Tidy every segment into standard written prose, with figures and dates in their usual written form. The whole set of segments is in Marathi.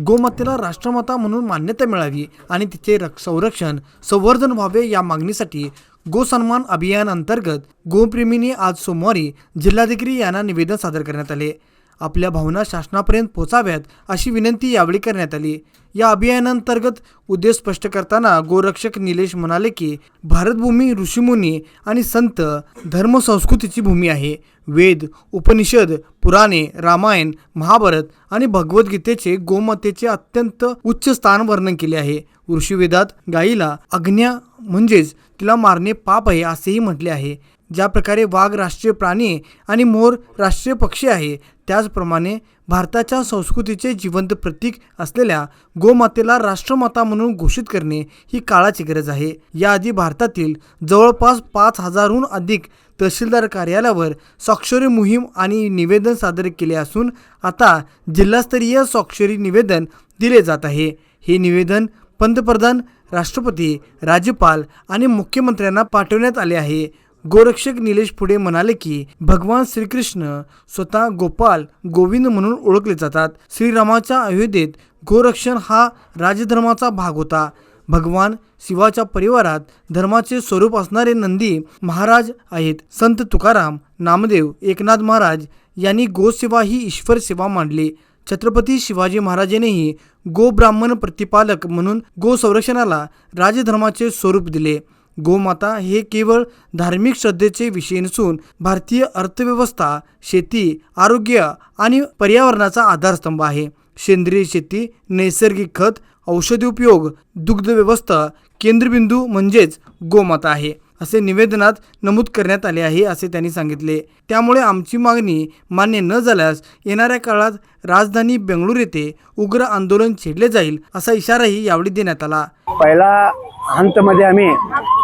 गोमातेला राष्ट्रमाता म्हणून मान्यता मिळावी आणि तिचे संरक्षण संवर्धन व्हावे या मागणीसाठी गोसन्मान अभियान अंतर्गत गोप्रेमींनी आज सोमवारी जिल्हाधिकारी यांना निवेदन सादर करण्यात आले। आपल्या भावना शासनापर्यंत पोहोचाव्यात अशी विनंती यावेळी करण्यात आली। या अभियानांतर्गत उद्देश स्पष्ट करताना गोरक्षक निलेश म्हणाले की भारतभूमी ऋषीमुनी आणि संत धर्म संस्कृतीची भूमी आहे। वेद, उपनिषद, पुराणे, रामायण, महाभारत आणि भगवद्गीतेचे गोमातेचे अत्यंत उच्च स्थान वर्णन केले आहे। ऋषीवेदात गायीला अग्न्या म्हणजेच तिला मारणे पाप आहे असेही म्हटले आहे। ज्या प्रकारे वाघ राष्ट्रीय प्राणी आणि मोर राष्ट्रीय पक्षी आहे, त्याचप्रमाणे भारताच्या संस्कृतीचे जिवंत प्रतीक असलेल्या गोमातेला राष्ट्रमाता म्हणून घोषित करणे ही काळाची गरज आहे। याआधी भारतातील जवळपास 5000हून अधिक तहसीलदार कार्यालयावर स्वाक्षरी मोहीम आणि निवेदन सादर केले असून आता जिल्हास्तरीय स्वाक्षरी निवेदन दिले जात आहे। हे निवेदन पंतप्रधान, राष्ट्रपती, राज्यपाल आणि मुख्यमंत्र्यांना पाठवण्यात आले आहे। गोरक्षक निलेश पुढे म्हणाले की भगवान श्रीकृष्ण स्वतः गोपाल गोविंद म्हणून ओळखले जातात। श्रीरामाच्या अयोध्येत गोरक्षण हा राजधर्माचा भाग होता। भगवान शिवाच्या परिवारात धर्माचे स्वरूप असणारे नंदी महाराज आहेत। संत तुकाराम, नामदेव, एकनाथ महाराज यांनी गोसेवा ही ईश्वर सेवा मानली। छत्रपती शिवाजी महाराजांनीही गोब्राह्मण प्रतिपालक म्हणून गो संरक्षणाला राजधर्माचे स्वरूप दिले। गोमाता हे केवळ धार्मिक श्रद्धेचे विषय नसून भारतीय अर्थव्यवस्था, शेती, आरोग्य आणि पर्यावरणाचा आधारस्तंभ आहे। सेंद्रिय शेती, नैसर्गिक खत, औषधी उपयोग, दुग्ध व्यवस्था केंद्रबिंदू म्हणजेच गोमाता आहे असे निवेदनात नमूद करण्यात आले आहे असे त्यांनी सांगितले। त्यामुळे आमची मागणी मान्य न झाल्यास येणाऱ्या काळात राजधानी बेंगळूर येथे उग्र आंदोलन छेडले जाईल असा इशाराही यावेळी देण्यात आला। पहिला हंतमध्ये आम्ही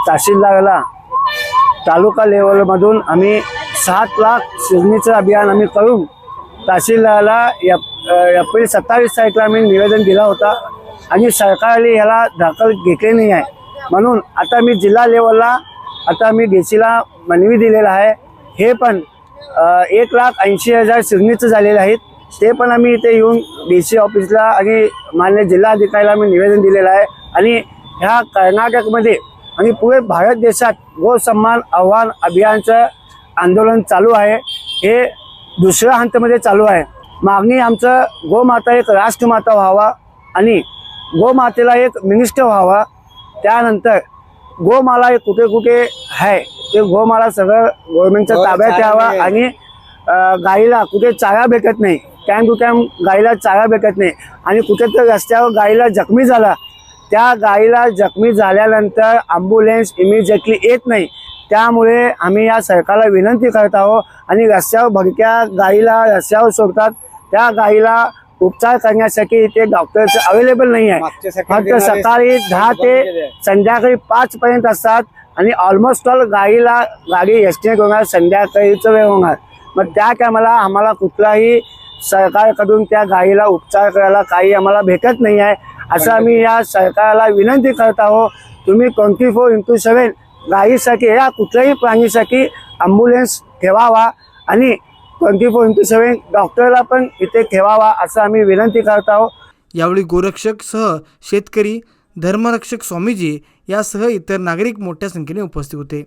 तहसीलदारला तालुका लेवलमधून आम्ही 7 लाख शिजणीचं अभियान आम्ही करून तहसीलदारला एप्रिल 27 तारखेला आम्ही निवेदन दिला होता आणि सरकारने याला दखल घेतली नाही आहे। म्हणून आता मी जिल्हा लेवलला आता मी डीसीला मनवी दिलेला आहे। हे पण 1,80,000 शिजणीचं झालेले आहेत। ते पण आम्ही इथे येऊन डीसी ऑफिसला आणि मान्य जिल्हाधिकाऱ्याला मी निवेदन दिलेलं आहे। आणि ह्या कर्नाटकमध्ये आणि पुरे भारत देशात गोसन्मान आव्हान अभियानचं आंदोलन चालू आहे। हे दुसऱ्या हंतमध्ये चालू आहे। मागणी आमचं गोमाता एक राष्ट्रमाता व्हावा आणि गोमातेला एक मिनिस्टर व्हावा। त्यानंतर गोमाला कुठे कुठे आहे ते गोमाला सगळं गव्हर्नमेंटच्या ताब्यात यावा आणि गाईला कुठे चारा भेटत नाही, टाइम टू टाइम गाईला चारा भेटत नाही आणि कुठेतरी रस्त्यावर गाईला जखमी झाला, त्या गाईला जखमी झाल्यानंतर ॲम्ब्युलन्स इमिजिएटली येत नाही। त्यामुळे आम्ही या सरकारला विनंती करत आहोत आणि रस्त्यावर भडक्या गाईला रस्त्यावर सोडतात, त्या गाईला उपचार करण्यासाठी इथे डॉक्टर्स अवेलेबल नाही आहे। फक्त सकाळी 10 ते संध्याकाळी 5 पर्यंत असतात आणि ऑलमोस्ट ऑल गाईला गाडी एसटीने होणार, संध्याकाळीचं वेळ होणार। मग त्या टायमाला आम्हाला कुठलाही सरकारकडून त्या गाईला उपचार करायला काही आम्हाला भेटत नाही आहे। असं आम्ही या सरकारला विनंती करत आहोत, तुम्ही 24x7 गाईसाठी या कुठल्याही प्राणीसाठी ॲम्ब्युलन्स ठेवावा आणि 24x7 डॉक्टरला पण इथे ठेवावा असं आम्ही विनंती करत आहोत। यावेळी गोरक्षक सह शेतकरी, धर्मरक्षक स्वामीजी यासह इतर नागरिक मोठ्या संख्येने उपस्थित होते।